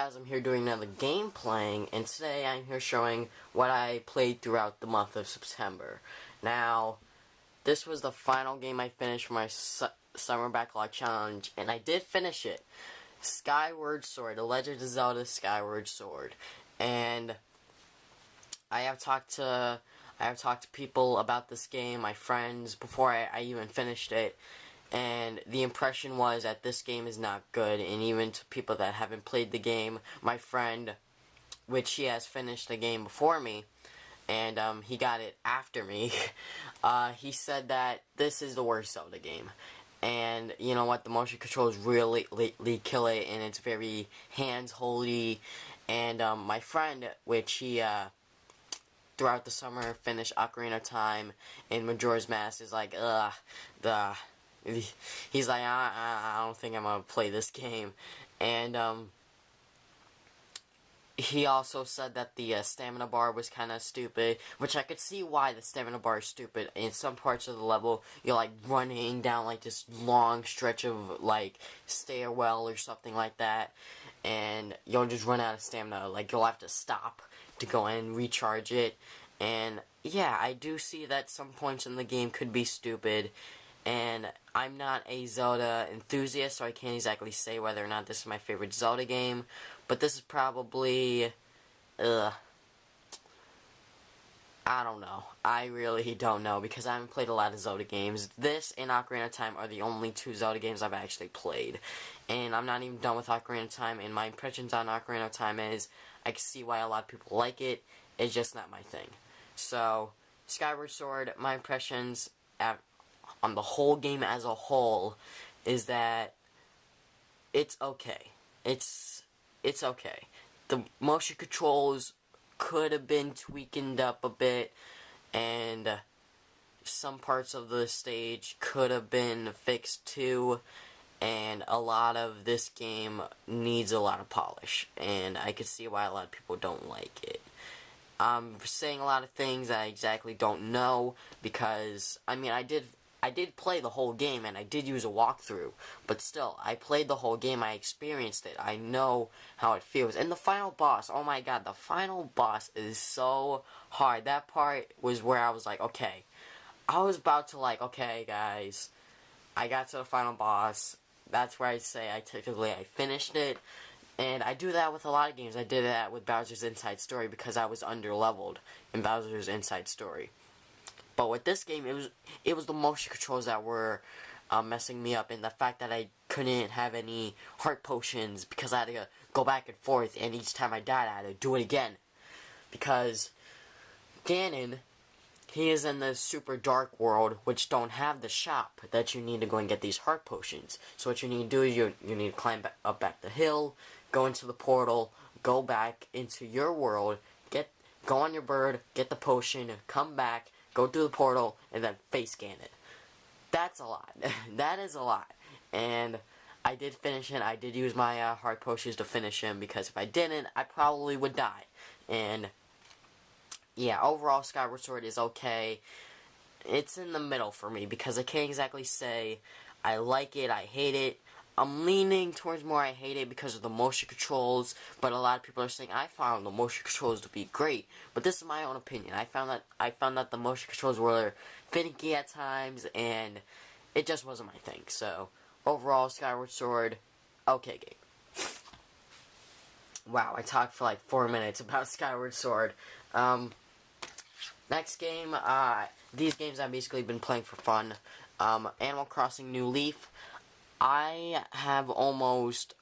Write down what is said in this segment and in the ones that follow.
guys, I'm here doing another game playing, and today I'm here showing what I played throughout the month of September. Now, this was the final game I finished for my Summer Backlog Challenge, and I did finish it. Skyward Sword, The Legend of Zelda Skyward Sword. And I have talked to people about this game, my friends, before I even finished it. And the impression was that this game is not good, and even to people that haven't played the game, my friend, which he has finished the game before me, and he got it after me, he said that this is the worst Zelda game. And you know what, the motion controls really kill it, and it's very hands-holdy. And my friend, which he throughout the summer finished Ocarina of Time and Majora's Mask, is like, he's like, I don't think I'm gonna play this game. And he also said that the stamina bar was kind of stupid, which I could see why the stamina bar is stupid. In some parts of the level, you're like running down like this long stretch of like stairwell or something like that, and you'll just run out of stamina. Like, you'll have to stop to go in and recharge it. And yeah, I do see that some points in the game could be stupid. And I'm not a Zelda enthusiast, so I can't exactly say whether or not this is my favorite Zelda game. But this is probably, I don't know. I really don't know, because I haven't played a lot of Zelda games. This and Ocarina of Time are the only two Zelda games I've actually played. And I'm not even done with Ocarina of Time, and my impressions on Ocarina of Time is, I can see why a lot of people like it. It's just not my thing. So, Skyward Sword, my impressions on the whole game as a whole is that it's okay. It's okay. The motion controls could have been tweakened up a bit, and some parts of the stage could have been fixed too, and a lot of this game needs a lot of polish, and I could see why a lot of people don't like it. I'm saying a lot of things that I exactly don't know, because, I mean, I did play the whole game, and I did use a walkthrough, but still, I played the whole game, I experienced it, I know how it feels. And the final boss, oh my god, the final boss is so hard. That part was where I was like, okay, I was about to like, okay guys, I got to the final boss. That's where I say I finished it. And I do that with a lot of games. I did that with Bowser's Inside Story because I was underleveled in Bowser's Inside Story. But with this game, it was the motion controls that were messing me up, and the fact that I couldn't have any heart potions because I had to go back and forth, and each time I died, I had to do it again. Because Ganon, he is in the super dark world, which don't have the shop that you need to go and get these heart potions. So what you need to do is you need to climb back the hill, go into the portal, go back into your world, go on your bird, get the potion, come back, go through the portal, and then face scan it. That's a lot. That is a lot. And I did finish it. I did use my heart potions to finish him, because if I didn't, I probably would die. And yeah, overall, Skyward Sword is okay. It's in the middle for me, because I can't exactly say I like it, I hate it. I'm leaning towards more I hate it because of the motion controls, but a lot of people are saying I found the motion controls to be great. But this is my own opinion. I found that the motion controls were finicky at times, and it just wasn't my thing. So overall, Skyward Sword, okay game. Wow, I talked for like 4 minutes about Skyward Sword. Next game, these games I've basically been playing for fun. Animal Crossing New Leaf. I have almost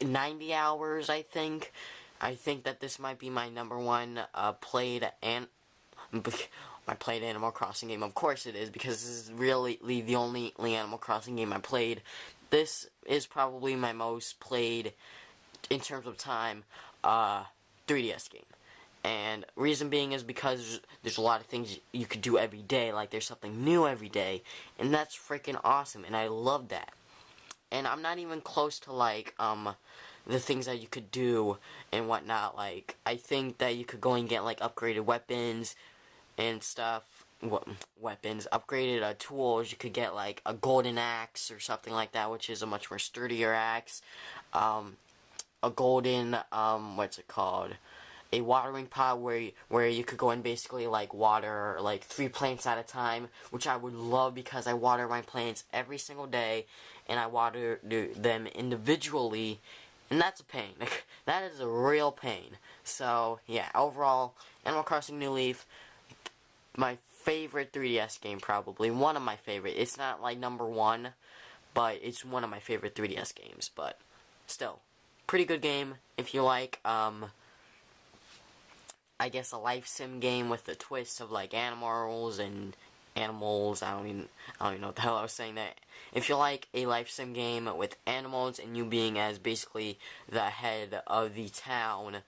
90 hours, I think. I think that this might be my number one played Animal Crossing game. Of course it is, because this is really the only Animal Crossing game I played. This is probably my most played, in terms of time, 3DS game. And reason being is because there's a lot of things you could do every day, like there's something new every day, and that's freaking awesome, and I love that. And I'm not even close to like the things that you could do and whatnot. Like, I think that you could go and get like upgraded weapons and stuff. Upgraded tools. You could get like a golden axe or something like that, which is a much more sturdier axe. a golden, what's it called? A watering pot where you could go and basically like water like 3 plants at a time, which I would love because I water my plants every single day, and I water them individually, and that's a pain. That is a real pain. So yeah, overall, Animal Crossing New Leaf, my favorite 3DS game, probably one of my favorite. It's not like number one, but it's one of my favorite 3DS games. But still, pretty good game if you like I guess a life sim game with a twist of like animals and animals. I don't even know what the hell I was saying that. If you like a life sim game with animals and you being as basically the head of the town,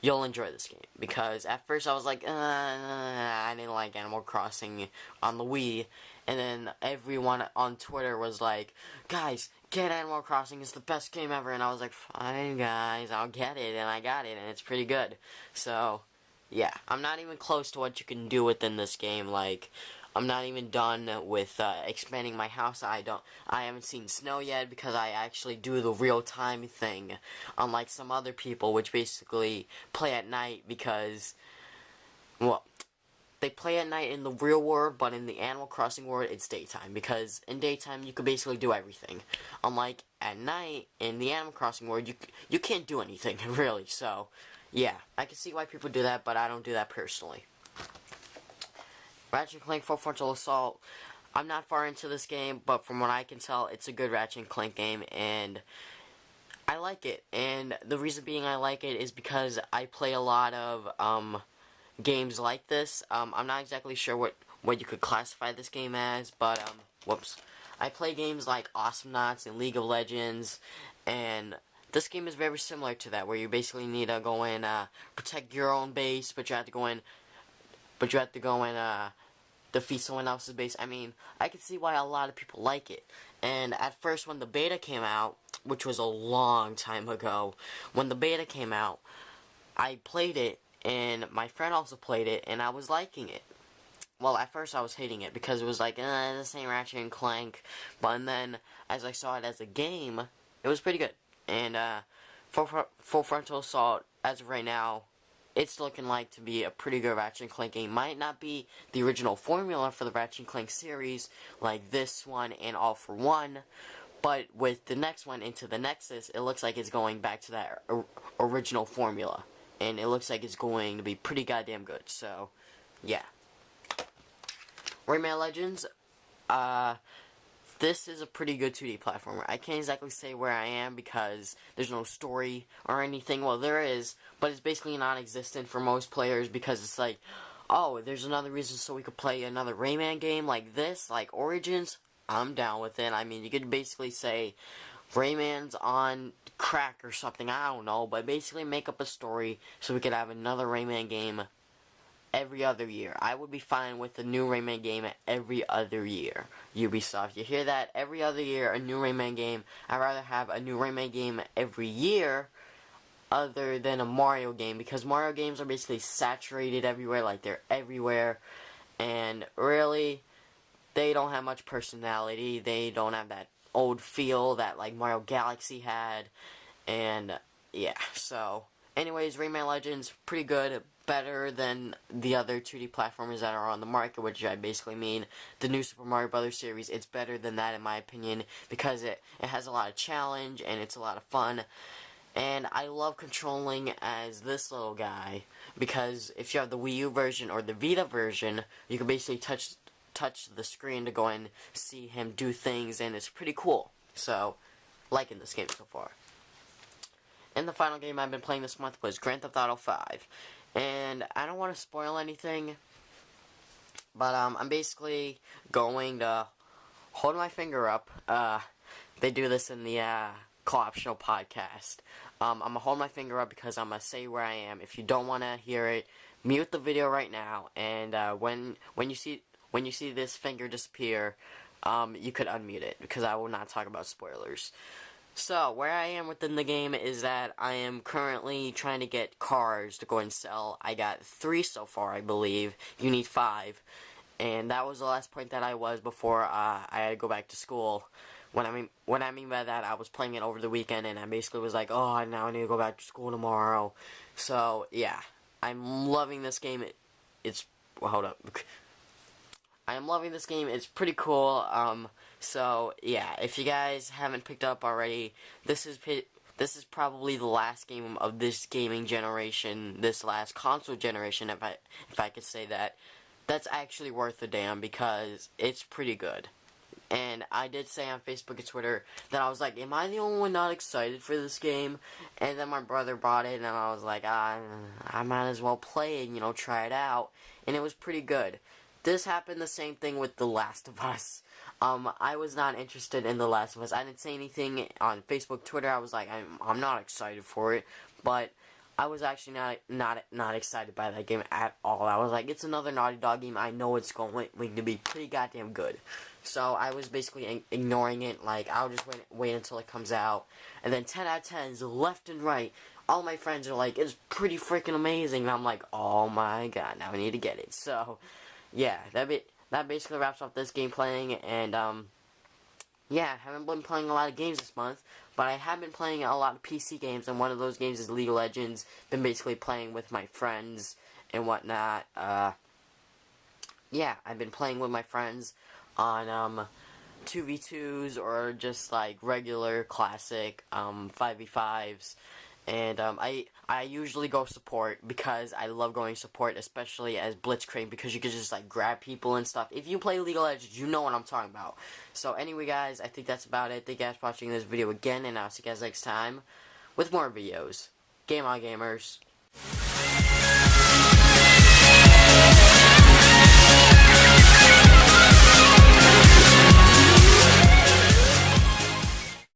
you'll enjoy this game. Because at first I was like, I didn't like Animal Crossing on the Wii. And then everyone on Twitter was like, guys, get Animal Crossing, it's the best game ever. And I was like, fine guys, I'll get it. And I got it, and it's pretty good. So, yeah, I'm not even close to what you can do within this game. Like, I'm not even done with expanding my house. I haven't seen snow yet because I actually do the real-time thing, unlike some other people which basically play at night because, well, they play at night in the real world, but in the Animal Crossing world, it's daytime. Because in daytime, you can basically do everything. Unlike at night, in the Animal Crossing world, you can't do anything, really. So, yeah, I can see why people do that, but I don't do that personally. Ratchet & Clank Full Frontal Assault. I'm not far into this game, but from what I can tell, it's a good Ratchet & Clank game, and I like it. And the reason being I like it is because I play a lot of games like this. I'm not exactly sure what you could classify this game as, but whoops. I play games like Awesomenauts and League of Legends, and this game is very similar to that, where you basically need to go and protect your own base, but you have to go and defeat someone else's base. I mean, I can see why a lot of people like it. And at first, when the beta came out, which was a long time ago, when the beta came out, I played it, and my friend also played it, and I was liking it. Well, at first I was hating it, because it was like, this ain't Ratchet & Clank, but then, as I saw it as a game, it was pretty good. And, Full Frontal Assault, as of right now, it's looking like to be a pretty good Ratchet & Clank game. Might not be the original formula for the Ratchet & Clank series, like this one and All for One, but with the next one, Into the Nexus, it looks like it's going back to that original formula. And it looks like it's going to be pretty goddamn good, so, yeah. Rayman Legends, this is a pretty good 2D platformer. I can't exactly say where I am because there's no story or anything. Well, there is, but it's basically non-existent for most players because it's like, oh, there's another reason so we could play another Rayman game like this, like Origins. I'm down with it. I mean, you could basically say Rayman's on crack or something, I don't know, but basically make up a story so we could have another Rayman game every other year. I would be fine with a new Rayman game every other year. Ubisoft, you hear that? Every other year, a new Rayman game. I'd rather have a new Rayman game every year other than a Mario game, because Mario games are basically saturated everywhere, like they're everywhere, and really, they don't have much personality. They don't have that old feel that like Mario Galaxy had, and yeah, so anyways, Rayman Legends, pretty good, better than the other 2D platformers that are on the market, which I basically mean the new Super Mario Brothers series. It's better than that in my opinion, because it has a lot of challenge, and it's a lot of fun, and I love controlling as this little guy, because if you have the Wii U version or the Vita version, you can basically touch the screen to go and see him do things, and it's pretty cool. So, liking this game so far. And the final game I've been playing this month was Grand Theft Auto 5. And I don't want to spoil anything, but I'm basically going to hold my finger up. They do this in the Co-op Show podcast. I'm going to hold my finger up because I'm going to say where I am. If you don't want to hear it, mute the video right now, and when you see this finger disappear, you could unmute it, because I will not talk about spoilers. So, where I am within the game is that I am currently trying to get cars to go and sell. I got 3 so far, I believe. You need 5. And that was the last point that I was before I had to go back to school. What I mean by that, I was playing it over the weekend, and I basically was like, oh, now I need to go back to school tomorrow. So yeah, I'm loving this game. It's well, hold up. I am loving this game. It's pretty cool. So yeah, if you guys haven't picked up already, this is probably the last game of this gaming generation, this last console generation, if I could say that. That's actually worth a damn because it's pretty good. And I did say on Facebook and Twitter that I was like, am I the only one not excited for this game? And then my brother bought it, and I was like, I might as well play it, you know, try it out. And it was pretty good. This happened the same thing with The Last of Us. I was not interested in The Last of Us. I didn't say anything on Facebook, Twitter. I was like, I'm not excited for it. But I was actually not excited by that game at all. I was like, it's another Naughty Dog game. I know it's going to be pretty goddamn good. So I was basically ignoring it. Like, I'll just wait until it comes out. And then 10 out of 10s left and right. All my friends are like, it's pretty freaking amazing. And I'm like, oh my god, now I need to get it. So yeah, that basically wraps up this game playing, and yeah, I haven't been playing a lot of games this month, but I have been playing a lot of PC games, and one of those games is League of Legends. Been basically playing with my friends and whatnot. Yeah, I've been playing with my friends on 2v2s or just like regular classic 5v5s. And I usually go support because I love going support, especially as Blitzcrank, because you can just like grab people and stuff. If you play League of Legends, you know what I'm talking about. So anyway, guys, I think that's about it. Thank you guys for watching this video again, and I'll see you guys next time with more videos. Game on, gamers.